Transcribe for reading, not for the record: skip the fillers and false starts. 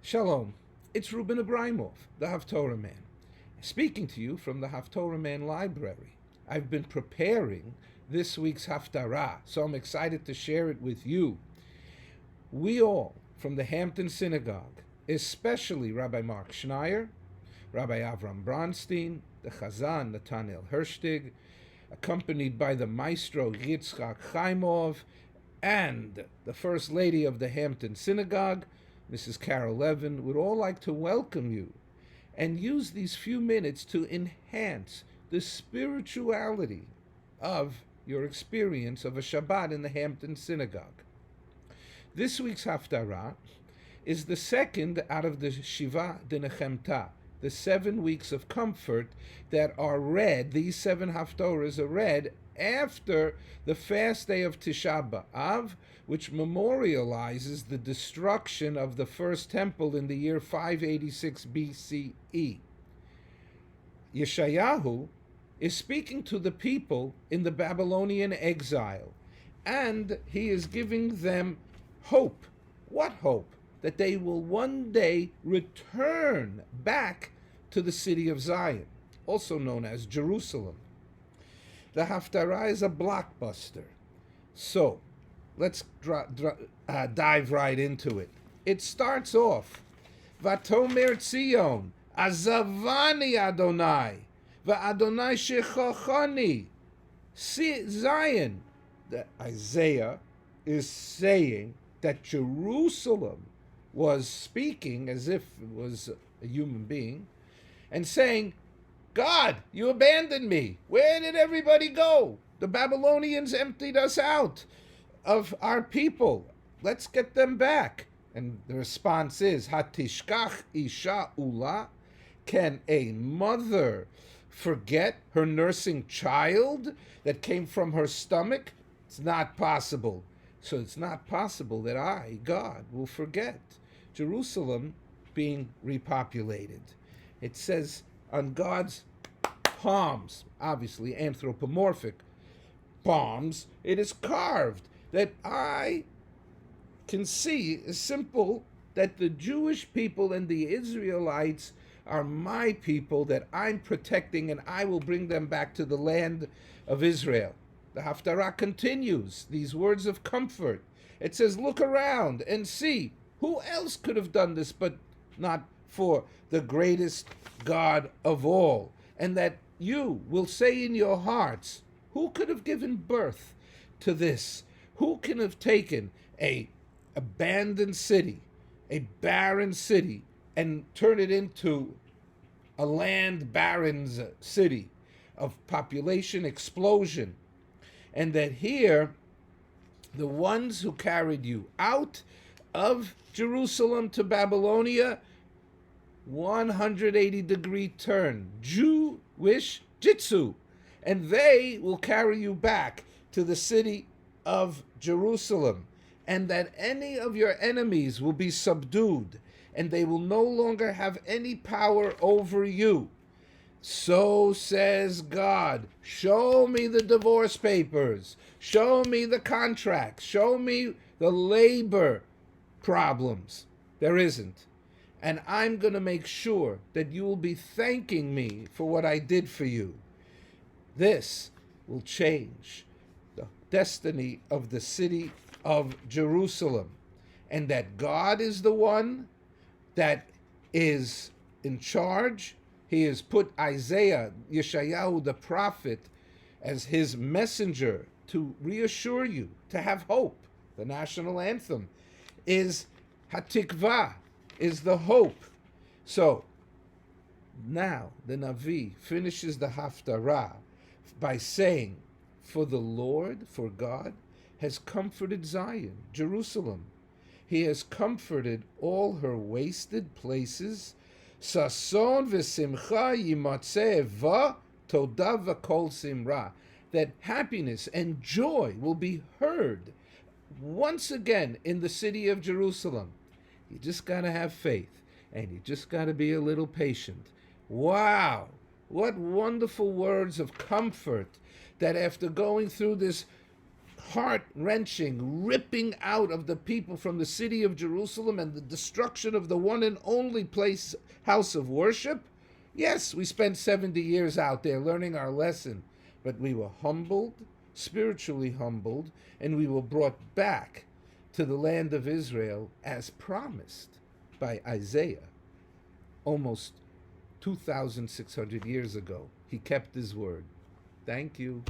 Shalom, it's Ruben Abramov, the Haftorahman, speaking to you from the Haftorahman Library. I've been preparing this week's Haftarah, so I'm excited to share it with you. We all, from the Hampton Synagogue, especially Rabbi Mark Schneier, Rabbi Avram Bronstein, the Chazan Nathaniel Herstig, accompanied by the Maestro Yitzchak Chaimov, and the First Lady of the Hampton Synagogue, Mrs. Carol Levin, would all like to welcome you and use these few minutes to enhance the spirituality of your experience of a Shabbat in the Hampton Synagogue. This week's Haftarah is the second out of the Shiva de Nechemta, the 7 weeks of comfort that are read. These 7 Haftorahs are read after the fast day of Tisha B'Av, which memorializes the destruction of the first temple in the year 586 BCE. Yeshayahu is speaking to the people in the Babylonian exile, and he is giving them hope. What hope? That they will one day return back to the city of Zion, also known as Jerusalem. The Haftarah is a blockbuster. So, let's dive right into it. It starts off, Vatomer Tzion, Azavani Adonai, Va'Adonai Shechochoni. Zion, Isaiah is saying that Jerusalem was speaking as if it was a human being and saying, God, you abandoned me. Where did everybody go? The Babylonians emptied us out of our people. Let's get them back. And the response is, Hatishkach isha ula. Can a mother forget her nursing child that came from her stomach? It's not possible. So it's not possible that I, God, will forget Jerusalem being repopulated. It says on God's palms, obviously anthropomorphic palms, it is carved that I can see is simple, that the Jewish people and the Israelites are my people that I'm protecting, and I will bring them back to the land of Israel. The Haftarah continues these words of comfort. It says, look around and see who else could have done this but not for the greatest God of all. And that you will say in your hearts, who could have given birth to this? Who can have taken a abandoned city, a barren city, and turn it into a land baron's city of population explosion? And that here, the ones who carried you out of Jerusalem to Babylonia, 180-degree turn, Jewish jitsu, and they will carry you back to the city of Jerusalem, and that any of your enemies will be subdued, and they will no longer have any power over you. So says God, show me the divorce papers, show me the contracts, show me the labor problems. There isn't. And I'm going to make sure that you will be thanking me for what I did for you. This will change the destiny of the city of Jerusalem, and that God is the one that is in charge. He has put Isaiah, Yeshayahu the prophet, as his messenger to reassure you, to have hope. The national anthem is Hatikvah, is the hope. So now the Navi finishes the Haftarah by saying, for the Lord, for God, has comforted Zion, Jerusalem. He has comforted all her wasted places. Sason v'simcha yimatzeh va toda v'kol simra. That happiness and joy will be heard once again in the city of Jerusalem. You just got to have faith, and you just got to be a little patient. Wow, what wonderful words of comfort, that after going through this heart-wrenching ripping out of the people from the city of Jerusalem and the destruction of the one and only place, house of worship, yes, we spent 70 years out there learning our lesson, but we were humbled, spiritually humbled, and we were brought back to the land of Israel as promised by Isaiah almost 2,600 years ago. He kept his word. Thank you.